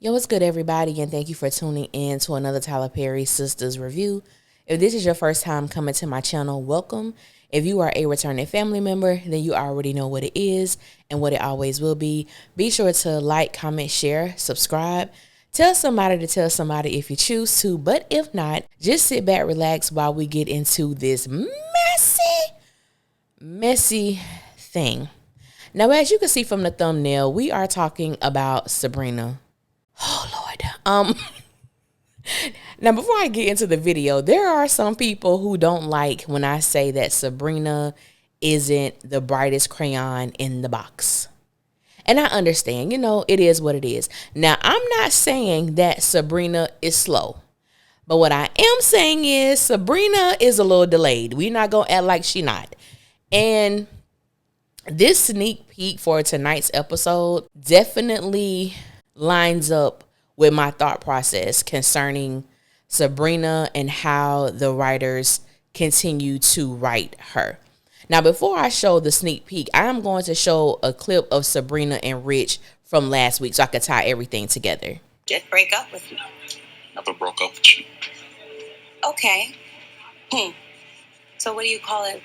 Yo, what's good, everybody, and thank you for tuning in to another Tyler Perry Sistas review. If this is your first time coming to my channel, welcome. If you are a returning family member, then you already know what it is and what it always will be. Be sure to like, comment, share, subscribe. Tell somebody to tell somebody if you choose to, but if not, just sit back, relax while we get into this messy thing. Now, as you can see from the thumbnail, we are talking about Sabrina. Oh, Lord. Now, before I get into the video, there are some people who don't like when I say that Sabrina isn't the brightest crayon in the box. And I understand, it is what it is. Now, I'm not saying that Sabrina is slow. But what I am saying is Sabrina is a little delayed. We're not going to act like she not. And this sneak peek for tonight's episode definitely lines up with my thought process concerning Sabrina and how the writers continue to write her. Now, before I show the sneak peek, I'm going to show a clip of Sabrina and Rich from last week so I can tie everything together. Did break up with me. Never broke up with you. Okay. So what do you call it?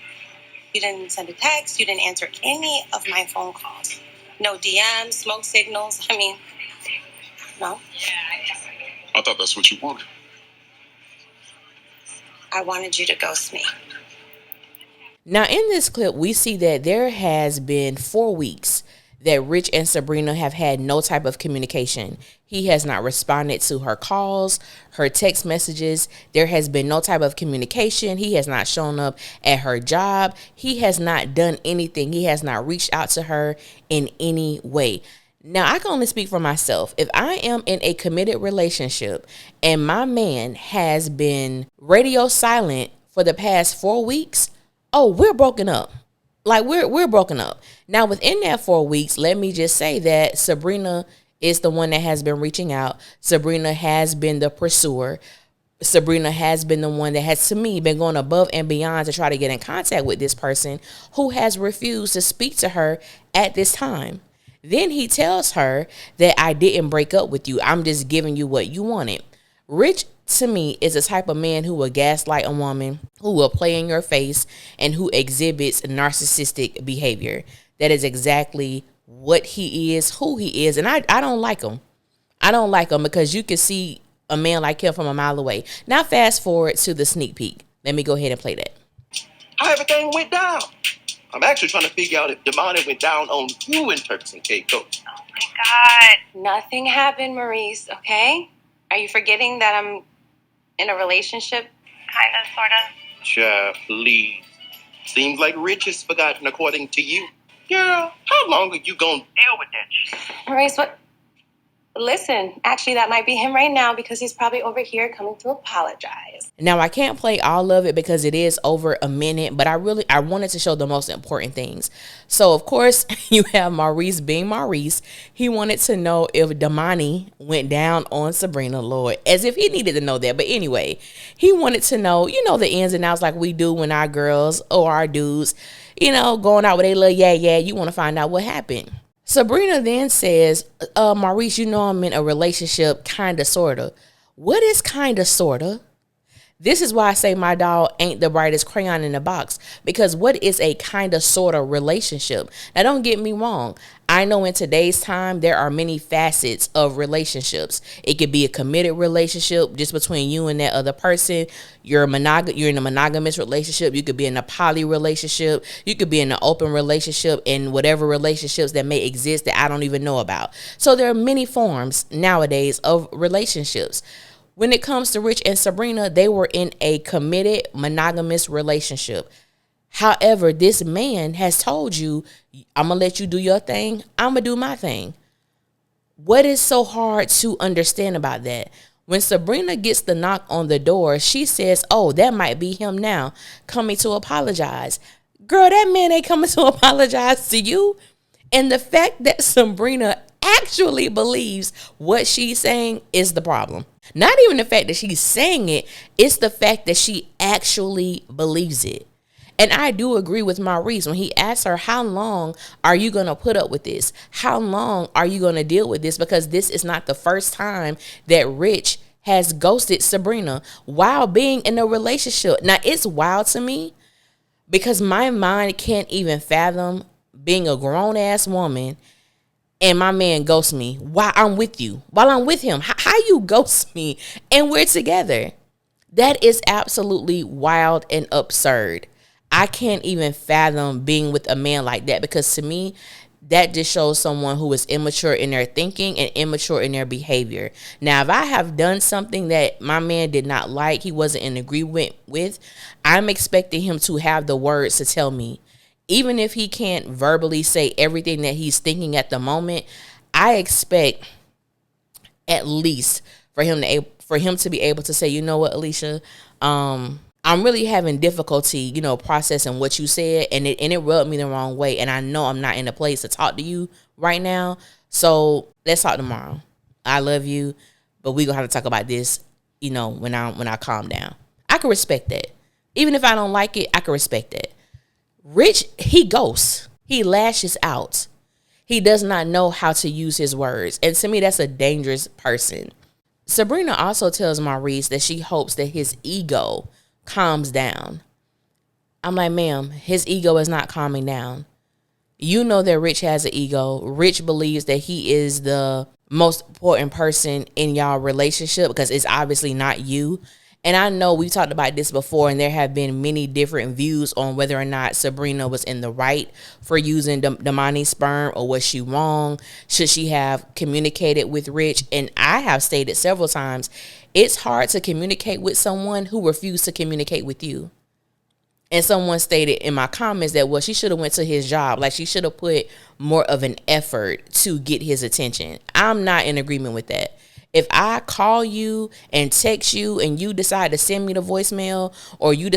You didn't send a text. You didn't answer any of my phone calls. No DMs, smoke signals. No. I thought that's what you wanted. I wanted you to ghost me. Now, in this clip, we see that there has been 4 weeks that Rich and Sabrina have had no type of communication. He has not responded to her calls, her text messages. There has been no type of communication. He has not shown up at her job. He has not done anything. He has not reached out to her in any way. Now, I can only speak for myself. If I am in a committed relationship and my man has been radio silent for the past 4 weeks, we're broken up. Like, we're broken up. Now, within that 4 weeks, let me just say that Sabrina is the one that has been reaching out. Sabrina has been the pursuer. Sabrina has been the one that has, to me, been going above and beyond to try to get in contact with this person who has refused to speak to her at this time. Then he tells her that I didn't break up with you. I'm just giving you what you wanted. Rich, to me, is the type of man who will gaslight a woman, who will play in your face, and who exhibits narcissistic behavior. That is exactly what he is, who he is, and I don't like him. I don't like him because you can see a man like him from a mile away. Now, fast forward to the sneak peek. Let me go ahead and play that. How everything went down. I'm actually trying to figure out if Damani went down on you and Turks and Caicos. Oh my God. Nothing happened, Maurice, okay? Are you forgetting that I'm in a relationship? Kind of, sort of. Child, please. Seems like Rich has forgotten according to you. Girl, how long are you gonna deal with that shit? Maurice, what? Listen, actually, that might be him right now because he's probably over here coming to apologize. Now, I can't play all of it because it is over a minute, but I wanted to show the most important things. So, of course, you have Maurice being Maurice. He wanted to know if Damani went down on Sabrina, Lord, as if he needed to know that. But anyway, he wanted to know, the ins and outs like we do when our girls or our dudes, going out with a little yeah, you want to find out what happened. Sabrina then says, Maurice, I'm in a relationship, kind of, sort of. What is kind of, sort of? This is why I say my dog ain't the brightest crayon in the box, because what is a kind of, sort of relationship? Now, don't get me wrong. I know in today's time, there are many facets of relationships. It could be a committed relationship just between you and that other person. You're in a monogamous relationship. You could be in a poly relationship. You could be in an open relationship, and whatever relationships that may exist that I don't even know about. So there are many forms nowadays of relationships. When it comes to Rich and Sabrina, they were in a committed monogamous relationship. However, this man has told you, I'm going to let you do your thing. I'm going to do my thing. What is so hard to understand about that? When Sabrina gets the knock on the door, she says, that might be him now coming to apologize. Girl, that man ain't coming to apologize to you. And the fact that Sabrina actually believes what she's saying is the problem. Not even the fact that she's saying it, it's the fact that she actually believes it. And I do agree with Maurice when he asked her, how long are you going to put up with this? How long are you going to deal with this? Because this is not the first time that Rich has ghosted Sabrina while being in a relationship. Now, it's wild to me because my mind can't even fathom being a grown-ass woman and my man ghosts me while I'm with you, while I'm with him. How you ghost me and we're together? That is absolutely wild and absurd. I can't even fathom being with a man like that, because to me, that just shows someone who is immature in their thinking and immature in their behavior. Now, if I have done something that my man did not like, he wasn't in agreement with, I'm expecting him to have the words to tell me. Even if he can't verbally say everything that he's thinking at the moment, I expect at least for him to be able to say, you know what, Alicia, I'm really having difficulty, processing what you said, and it rubbed me the wrong way, and I know I'm not in a place to talk to you right now. So let's talk tomorrow. I love you, but we're gonna have to talk about this, when I calm down. I can respect that. Even if I don't like it, I can respect that. Rich, he ghosts. He lashes out. He does not know how to use his words. And to me, that's a dangerous person. Sabrina also tells Maurice that she hopes that his ego calms down. I'm like, ma'am, his ego is not calming down. You know that Rich has an ego. Rich believes that he is the most important person in y'all relationship because it's obviously not you. And I know we talked about this before, and there have been many different views on whether or not Sabrina was in the right for using Damani's sperm, or was she wrong? Should she have communicated with Rich? And I have stated several times, it's hard to communicate with someone who refused to communicate with you. And someone stated in my comments that, well, she should have went to his job. Like, she should have put more of an effort to get his attention. I'm not in agreement with that. If I call you and text you and you decide to send me the voicemail, or you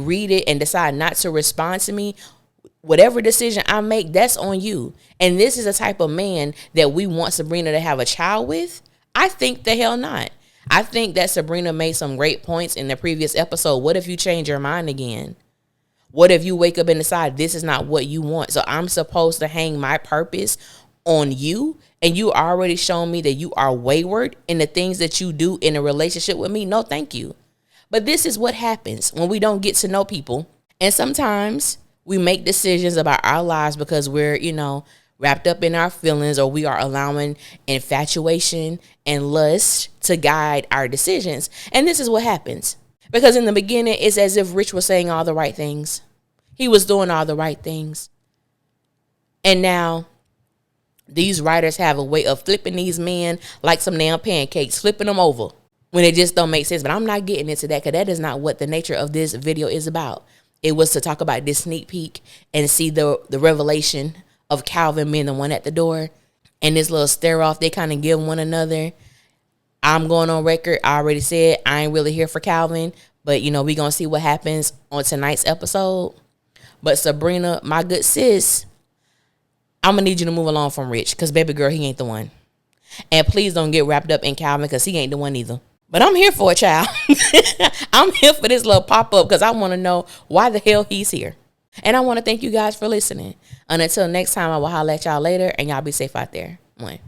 read it and decide not to respond to me, whatever decision I make, that's on you. And this is the type of man that we want Sabrina to have a child with? I think the hell not. I think that Sabrina made some great points in the previous episode. What if you change your mind again? What if you wake up and decide this is not what you want? So I'm supposed to hang my purpose on you, and you already shown me that you are wayward in the things that you do in a relationship with me? No, thank you. But this is what happens when we don't get to know people. And sometimes we make decisions about our lives because we're, wrapped up in our feelings, or we are allowing infatuation and lust to guide our decisions. And this is what happens. Because in the beginning, it's as if Rich was saying all the right things. He was doing all the right things. And now these writers have a way of flipping these men like some damn pancakes, flipping them over when it just don't make sense. But I'm not getting into that, because that is not what the nature of this video is about. It was to talk about this sneak peek and see the revelation of Calvin being the one at the door, and this little stare off they kind of give one another. I'm going on record. I already said I ain't really here for Calvin, but we gonna see what happens on tonight's episode. But Sabrina, my good sis, I'm gonna need you to move along from Rich, because baby girl, he ain't the one. And please don't get wrapped up in Calvin, because he ain't the one either. But I'm here for it, child. I'm here for this little pop-up because I want to know why the hell he's here. And I want to thank you guys for listening. And until next time, I will holler at y'all later, and y'all be safe out there. One.